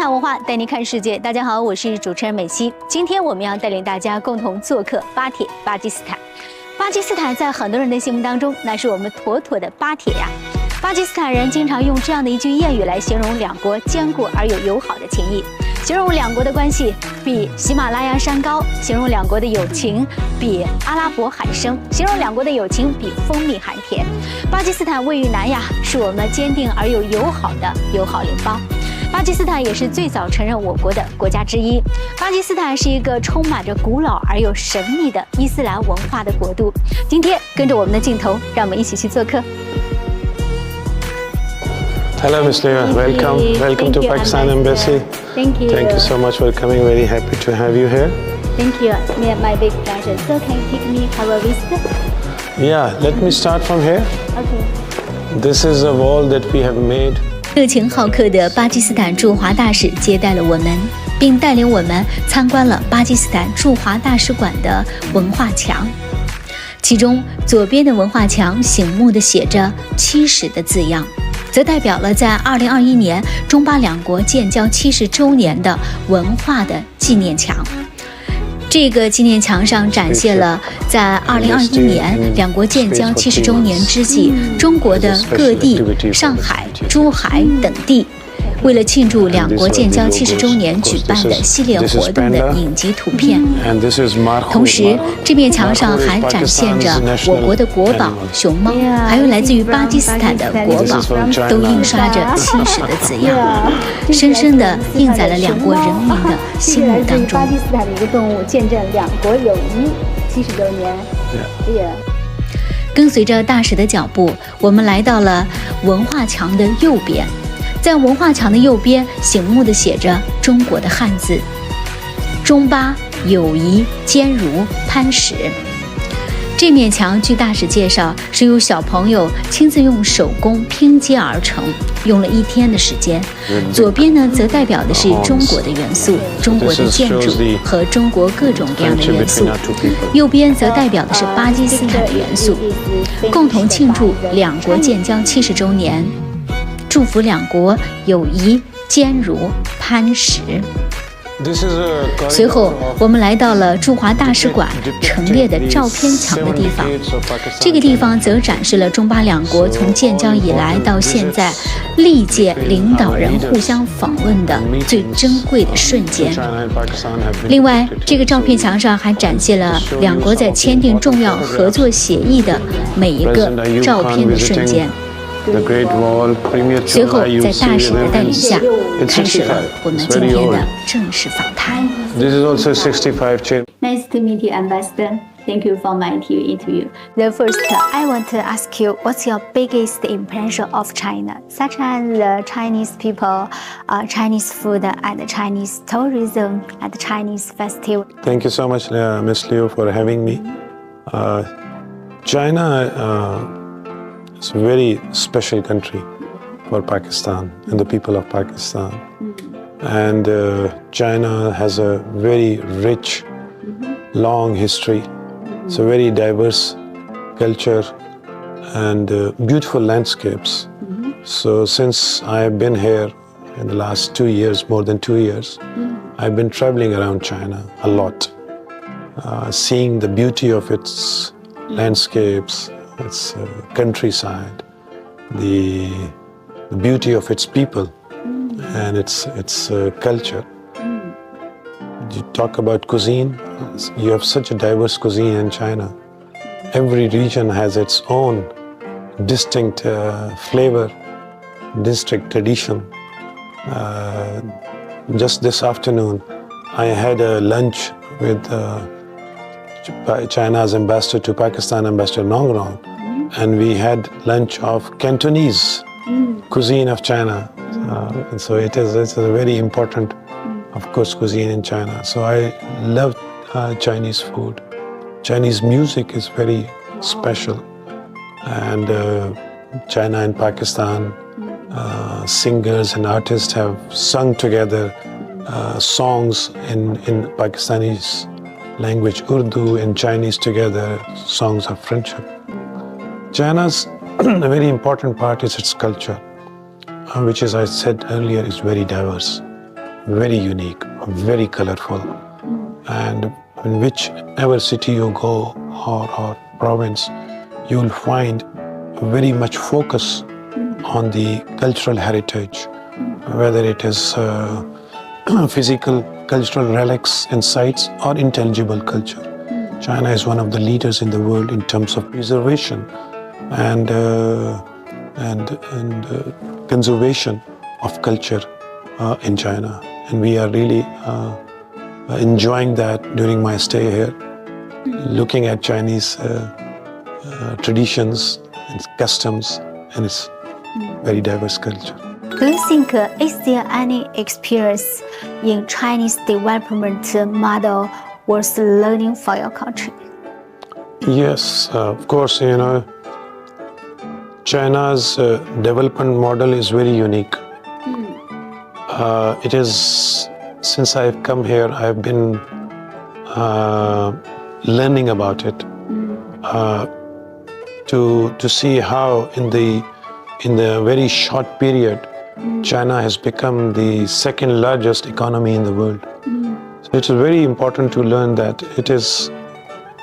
看文化，带您看世界。大家好，我是主持人美希。今天我们要带领大家共同做客巴铁巴基斯坦。巴基斯坦在很多人的心目当中，那是我们妥妥的巴铁呀。巴基斯坦人经常用这样的一句谚语来形容两国坚固而又友好的情谊，形容两国的关系比喜马拉雅山高，形容两国的友情比阿拉伯海深，形容两国的友情比蜂蜜含甜。巴基斯坦位于南亚，是我们坚定而又友好的友好邻邦。巴基斯坦也是最早承认我国的国家之一。巴基斯坦是一个充满着古老而又神秘的伊斯兰文化的国度。今天跟着我们的镜头，让我们一起去做客。Hello, Ms. Leah. Welcome to Pakistan Embassy. Thank you. Thank you so much for coming. Very happy to have you here. Thank you. My big pleasure. So can you take me have a visit? Yeah, let me start from here. Okay. This is a wall that we have made. 热情好客的巴基斯坦驻华大使接待了我们，并带领我们参观了巴基斯坦驻华大使馆的文化墙。其中左边的文化墙醒目地写着70的字样，则代表了在2021年中巴两国建交70周年的文化的纪念墙。这个纪念墙上展现了在2021年两国建交70周年之际，中国的各地、上海、珠海等地为了庆祝两国建交70周年举办的系列活动的影集图片。同时，这面墙上还展现着我国的国宝熊猫，还有来自于巴基斯坦的国宝，都印刷着70的字样，深深地印在了两国人民的心目当中。巴基斯坦的一个动物，见证两国友谊70周年。跟随着大使的脚步，我们来到了文化墙的右边。在文化墙的右边，醒目地写着中国的汉字：中巴友谊坚如磐石。这面墙据大使介绍，是由小朋友亲自用手工拼接而成，用了1天的时间。左边呢，则代表的是中国的元素，中国的建筑和中国各种各样的元素；右边则代表的是巴基斯坦的元素，共同庆祝两国建交70周年。祝福两国友谊坚如磐石。随后，我们来到了驻华大使馆陈列的照片墙的地方。这个地方则展示了中巴两国从建交以来到现在历届领导人互相访问的最珍贵的瞬间。另外，这个照片墙上还展现了两国在签订重要合作协议的每一个照片的瞬间。随后，在大使的带领下，开始了我们今天的正式访谈。Nice to meet you, Ambassador. Thank you for my TV interview. The first, I want to ask you, what's your biggest impression of China, such as the Chinese people, Chinese food, and Chinese tourism, and Chinese festival? Thank you so much, Ms. Liu, for having me. China. It's a very special country for Pakistan and the people of Pakistan. And China has a very rich, long history. It's a very diverse culture and beautiful landscapes. So since I have been here in the last 2 years, more than 2 years, I've been traveling around China a lot, seeing the beauty of its landscapes, its countryside, the beauty of its people, and its culture. You talk about cuisine. You have such a diverse cuisine in China. Every region has its own distinct flavor, distinct tradition. Just this afternoon, I had a lunch with China's ambassador to Pakistan, Ambassador Nongrong, and we had lunch of Cantonese cuisine of China. And so it's a very important, of course, cuisine in China. So I love Chinese food. Chinese music is very special. And China and Pakistan, singers and artists have sung together songs in Pakistanis language, Urdu and Chinese together, songs of friendship. China's a very important part is its culture, which, as I said earlier, is very diverse. very unique, very colorful. And in whichever city you go or province, you will find very much focus on the cultural heritage, whether it is physical cultural relics and sites or intangible culture. China is one of the leaders in the world in terms of preservation and conservation of culture in China. And we are really enjoying that during my stay here, looking at Chinese traditions and customs and its very diverse culture. Do you think is there any experience in Chinese development model worth learning for your country? Yes, of course, you know, China's development model is very unique. It is, since I've come here, I've been learning about it to see how in the very short period, China has become the second largest economy in the world. So it's very important to learn that it is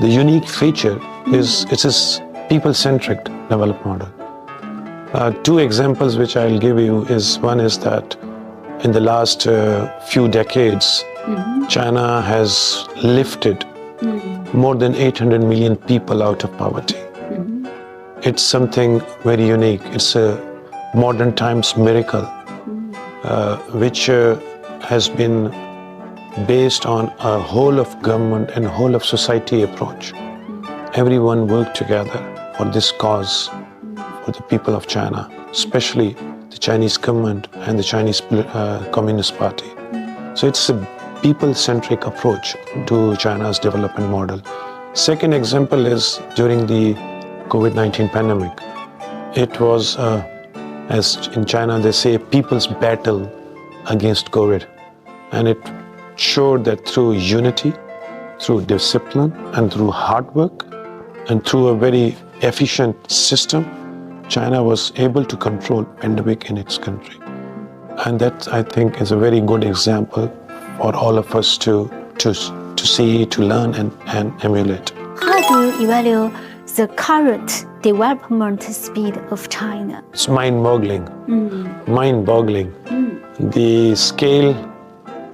the unique feature is it is people-centric development model. Two examples which I'll give you is one is that in the last few decades, China has lifted more than 800 million people out of poverty. It's something very unique. It's a modern times miracle, which has been based on a whole of government and whole of society approach. Everyone worked together for this cause, for the people of China, especially the Chinese government and the Chinese Communist Party. So it's a people-centric approach to China's development model. Second example is during the COVID-19 pandemic. It was, as in China they say, people's battle against COVID. And it showed that through unity, through discipline, and through hard work, and through a very efficient system, China was able to control pandemic in its country. And that, I think, is a very good example for all of us to see, to learn, and emulate. How do you evaluate the current development speed of China? It's mind-boggling. Mind-boggling. The scale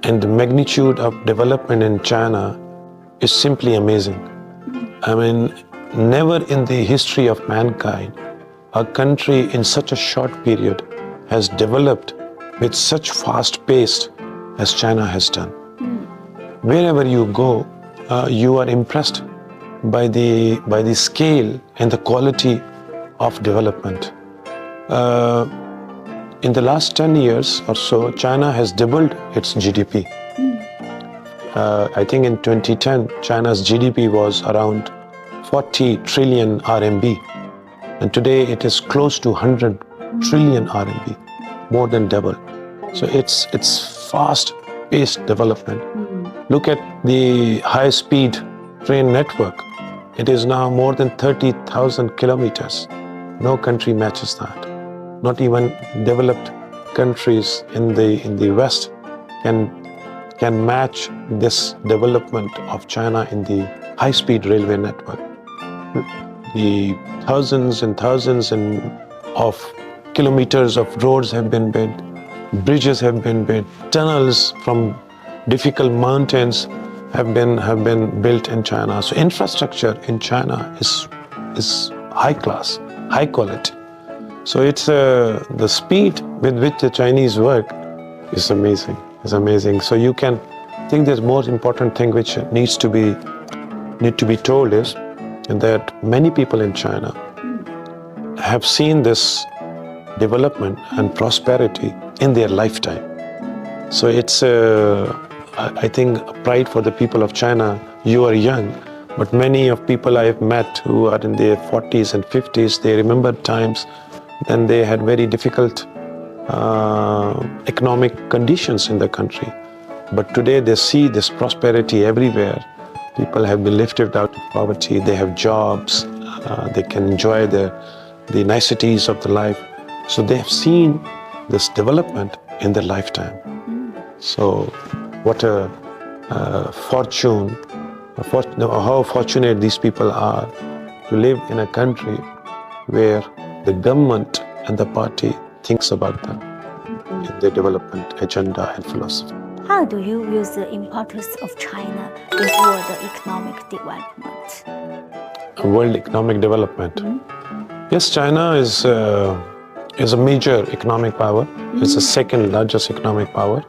and the magnitude of development in China is simply amazing. I mean, never in the history of mankind a country in such a short period has developed with such fast pace as China has done. Wherever you go, you are impressed by the scale and the quality of development. In the last 10 years or so, China has doubled its GDP. I think in 2010, China's GDP was around 40 trillion RMB. And today it is close to 100 trillion RMB, more than double. So it's fast-paced development. Look at the high-speed train network. It is now more than 30,000 kilometers. No country matches that. Not even developed countries in the West can match this development of China in the high-speed railway network. The thousands and thousands of kilometers of roads have been built, bridges have been built, tunnels from difficult mountains have been built in China. So infrastructure in China is high class, high quality. So it's the speed with which the Chinese work is amazing. It's amazing. So you can think the most important thing which need to be told is that many people in China have seen this development and prosperity in their lifetime. So it's I think a pride for the people of China. You are young, but many of people I have met who are in their 40s and 50s, they remember times when they had very difficult economic conditions in the country. But today they see this prosperity everywhere. People have been lifted out of poverty, they have jobs, they can enjoy the niceties of the life. So they have seen this development in their lifetime. So what a fortune, how fortunate these people are to live in a country where the government and the party thinks about them in their development agenda and philosophy. How do you view the importance of China in world economic development? World economic development. Yes, China is a major economic power. It's the second largest economic power,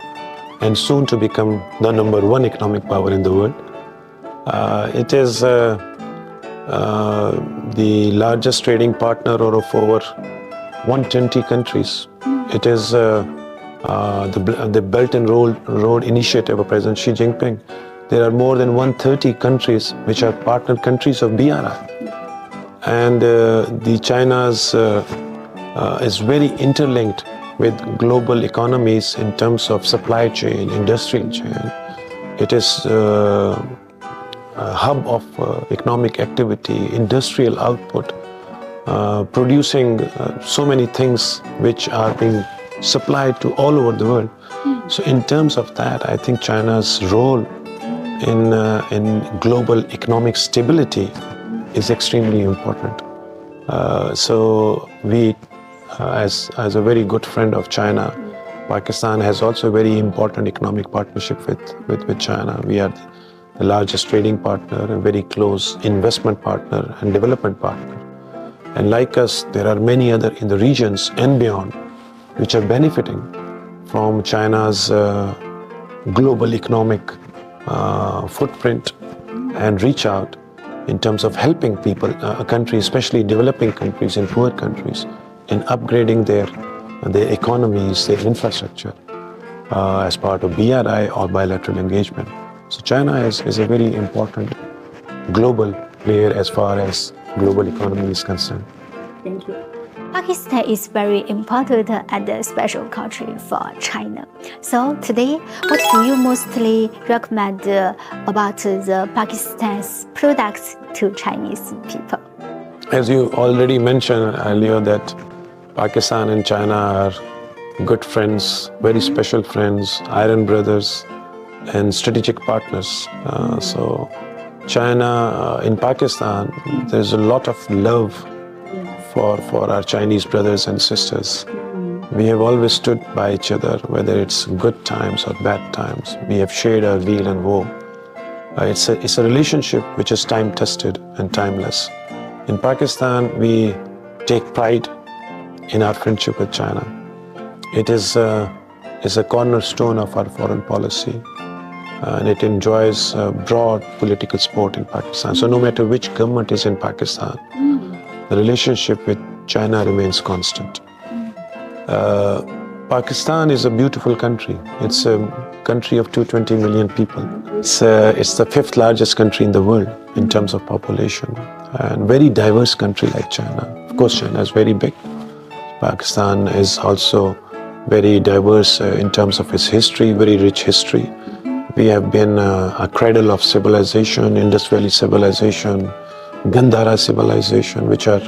and soon to become the number one economic power in the world. It is the largest trading partner of over 120 countries. It is the Belt and Road Initiative of President Xi Jinping. There are more than 130 countries which are partner countries of BRI. And the China's is very interlinked with global economies in terms of supply chain, industrial chain. It is a hub of economic activity, industrial output, producing so many things which are being supplied to all over the world. So in terms of that, I think China's role in global economic stability is extremely important. So we, as a very good friend of China, Pakistan has also a very important economic partnership with China. We are the largest trading partner, a very close investment partner and development partner. And like us, there are many other in the regions and beyond which are benefiting from China's global economic footprint and reach out in terms of helping people, a country, especially developing countries and poor countries, in upgrading their economies, their infrastructure as part of BRI or bilateral engagement. So China is a very important global player as far as global economy is concerned. Thank you. Pakistan is very important and a special country for China. So today, what do you mostly recommend about the Pakistan's products to Chinese people? As you already mentioned earlier, that Pakistan and China are good friends, very special friends, iron brothers, and strategic partners. So China, in Pakistan, there's a lot of love for our Chinese brothers and sisters. We have always stood by each other, whether it's good times or bad times. We have shared our weal and woe. It's a relationship which is time-tested and timeless. In Pakistan, we take pride in our friendship with China. It is a cornerstone of our foreign policy, and it enjoys broad political support in Pakistan. So no matter which government is in Pakistan, the relationship with China remains constant. Pakistan is a beautiful country. It's a country of 220 million people. It's the fifth largest country in the world in terms of population, and very diverse country like China. Of course, China is very big. Pakistan is also very diverse in terms of its history, very rich history. We have been a cradle of civilization, Indus Valley civilization, Gandhara civilization, which are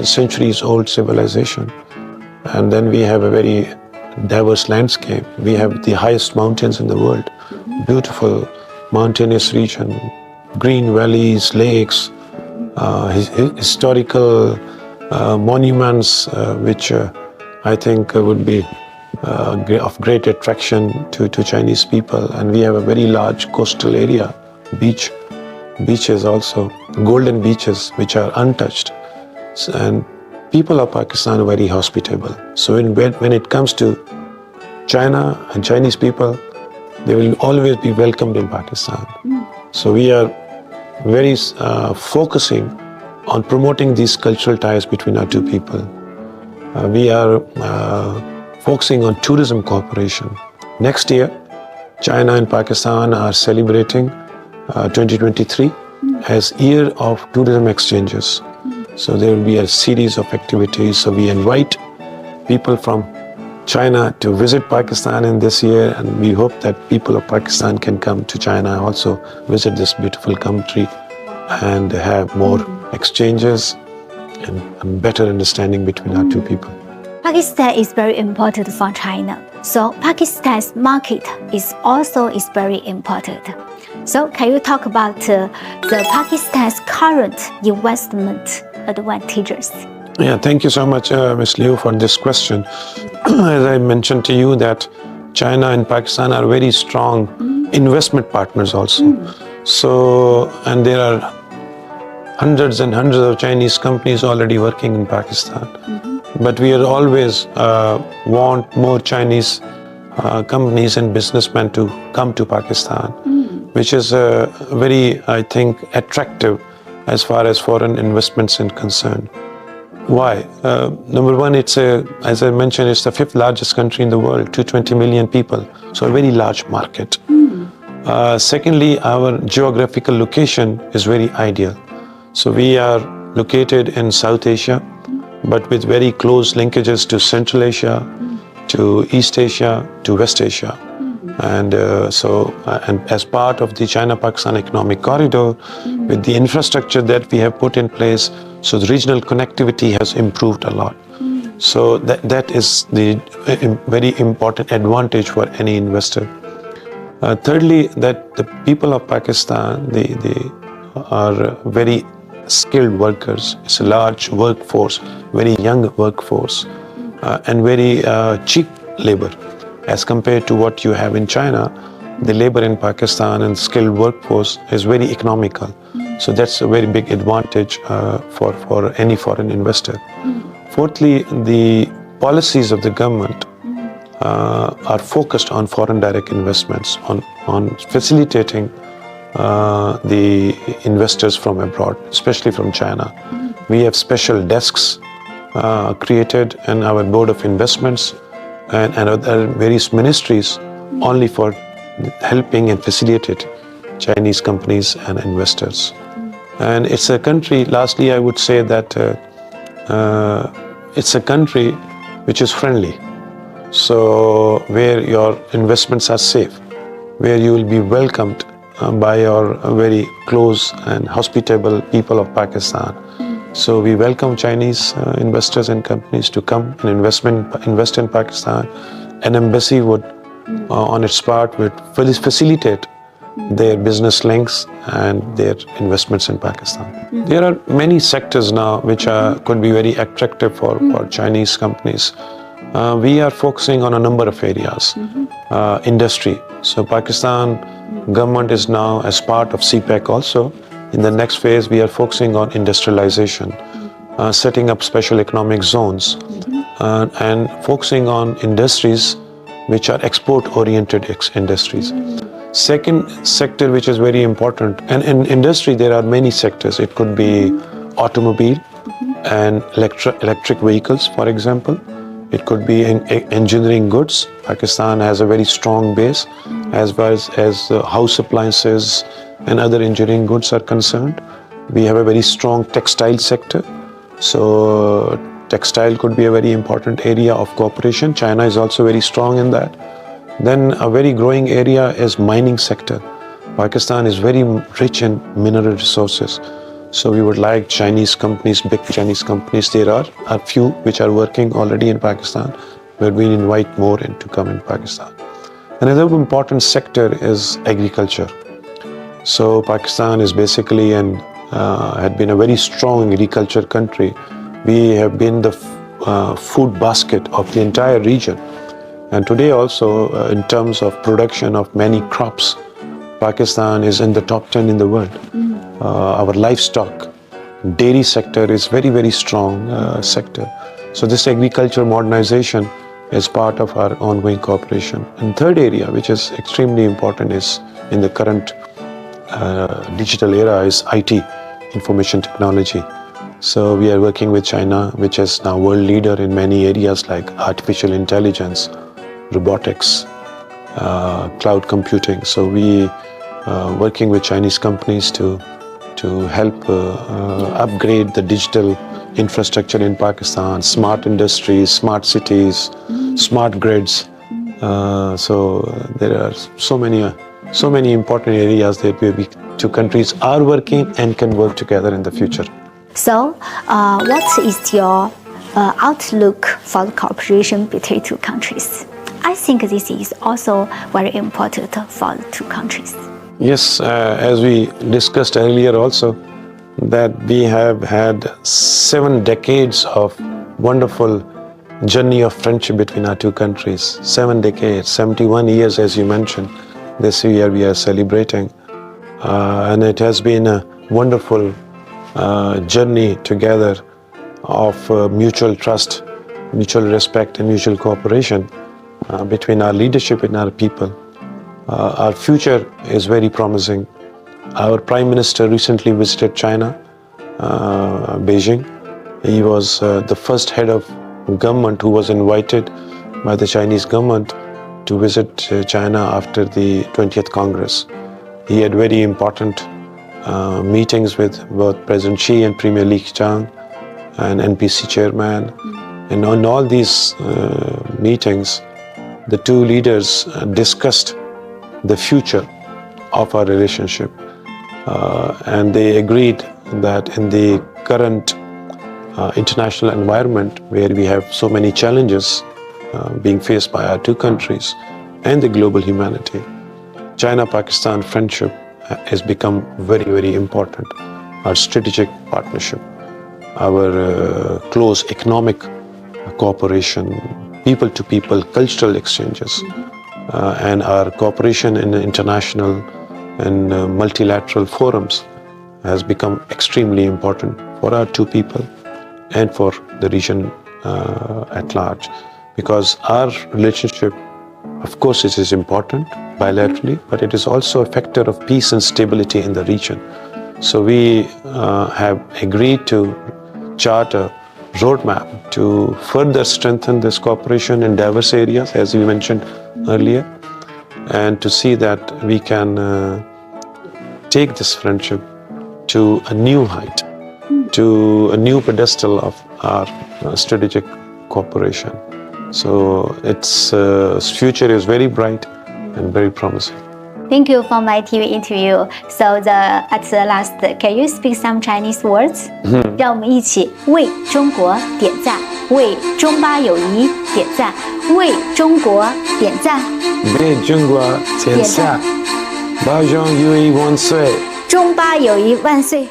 centuries old civilization. And then we have a very diverse landscape. We have the highest mountains in the world, beautiful mountainous region, green valleys, lakes, historical monuments, which I think would be of great attraction to Chinese people. And we have a very large coastal area, beaches also, golden beaches which are untouched. And people of Pakistan are very hospitable. So when it comes to China and Chinese people, they will always be welcomed in Pakistan. So we are very focusing on promoting these cultural ties between our two people. We are focusing on tourism cooperation. Next year, China and Pakistan are celebrating 2023 as Year of Tourism Exchanges. So there will be a series of activities. So we invite people from China to visit Pakistan in this year, and we hope that people of Pakistan can come to China, also visit this beautiful country and have more exchanges and better understanding between our two people. Pakistan is very important for China. So Pakistan's market is very important. So can you talk about the Pakistan's current investment advantages? Yeah, thank you so much, Ms. Liu, for this question. As I mentioned to you that China and Pakistan are very strong investment partners also. So, and there are hundreds and hundreds of Chinese companies already working in Pakistan. But we are always want more Chinese companies and businessmen to come to Pakistan, which is very, I think, attractive as far as foreign investments are concerned. Why? Number one, as I mentioned, it's the 5th largest country in the world, 220 million people, so a very large market. Secondly, our geographical location is very ideal. So we are located in South Asia, but with very close linkages to Central Asia, to East Asia, to West Asia. And and as part of the China-Pakistan Economic Corridor, with the infrastructure that we have put in place, so the regional connectivity has improved a lot. So that is the very important advantage for any investor. Thirdly, that the people of Pakistan, they are very skilled workers. It's a large workforce, very young workforce, and very cheap labor. As compared to what you have in China, the labor in Pakistan and skilled workforce is very economical. So that's a very big advantage for any foreign investor. Fourthly, the policies of the government are focused on foreign direct investments, on facilitating the investors from abroad, especially from China. We have special desks created in our Board of Investments and other various ministries only for helping and facilitating Chinese companies and investors. And it's a country, lastly I would say that it's a country which is friendly. So where your investments are safe, where you will be welcomed by your very close and hospitable people of Pakistan. So we welcome Chinese investors and companies to come and invest in Pakistan. An embassy would, on its part, would facilitate their business links and their investments in Pakistan. There are many sectors now which could be very attractive for Chinese companies. We are focusing on a number of areas. Industry. So Pakistan government is now as part of CPEC also. In the next phase, we are focusing on industrialization, setting up special economic zones, and focusing on industries which are export-oriented industries. Second sector which is very important, and in industry there are many sectors. It could be automobile and electric vehicles, for example. It could be engineering goods. Pakistan has a very strong base as far as house appliances and other engineering goods are concerned. We have a very strong textile sector. So textile could be a very important area of cooperation. China is also very strong in that. Then a very growing area is mining sector. Pakistan is very rich in mineral resources. So we would like Chinese companies, big Chinese companies, there are a few which are working already in Pakistan, but we invite more in to come in Pakistan. Another important sector is agriculture. So Pakistan is basically had been a very strong agriculture country. We have been the food basket of the entire region. And today also, in terms of production of many crops, Pakistan is in the top 10 in the world. Our livestock, dairy sector is very, very strong sector. So this agriculture modernization is part of our ongoing cooperation. And third area, which is extremely important, is in the current digital era, is IT, information technology. So we are working with China, which is now world leader in many areas like artificial intelligence, robotics, cloud computing. So we working with Chinese companies to help upgrade the digital infrastructure in Pakistan, smart industries, smart cities, smart grids. So there are so many important areas that we two countries are working and can work together in the future. So, what is your outlook for the cooperation between two countries. I think this is also very important for the two countries. Yes, as we discussed earlier also, that we have had 7 decades of wonderful journey of friendship between our two countries. 7 decades, 71 years as you mentioned. This year we are celebrating. And it has been a wonderful journey together of mutual trust, mutual respect and mutual cooperation between our leadership and our people. Our future is very promising. Our Prime Minister recently visited China, Beijing. He was the first head of government who was invited by the Chinese government to visit China after the 20th Congress. He had very important meetings with both President Xi and Premier Li Keqiang and NPC chairman. And on all these meetings, the two leaders discussed the future of our relationship. And they agreed that in the current international environment where we have so many challenges being faced by our two countries and the global humanity, China-Pakistan friendship has become very, very important. Our strategic partnership, our close economic cooperation, people-to-people cultural exchanges, and our cooperation in international and multilateral forums has become extremely important for our two people and for the region at large. Because our relationship, of course, it is important bilaterally, but it is also a factor of peace and stability in the region. So we have agreed to chart a roadmap to further strengthen this cooperation in diverse areas, as we mentioned earlier, and to see that we can take this friendship to a new height, to a new pedestal of our strategic cooperation. So its future is very bright and very promising. Thank you for my TV interview. So at the last, can you speak some Chinese words? 让我们一起为中国点赞，为中巴友谊点赞，为中国点赞。为中国点赞，保重友谊万岁！中巴友谊万岁！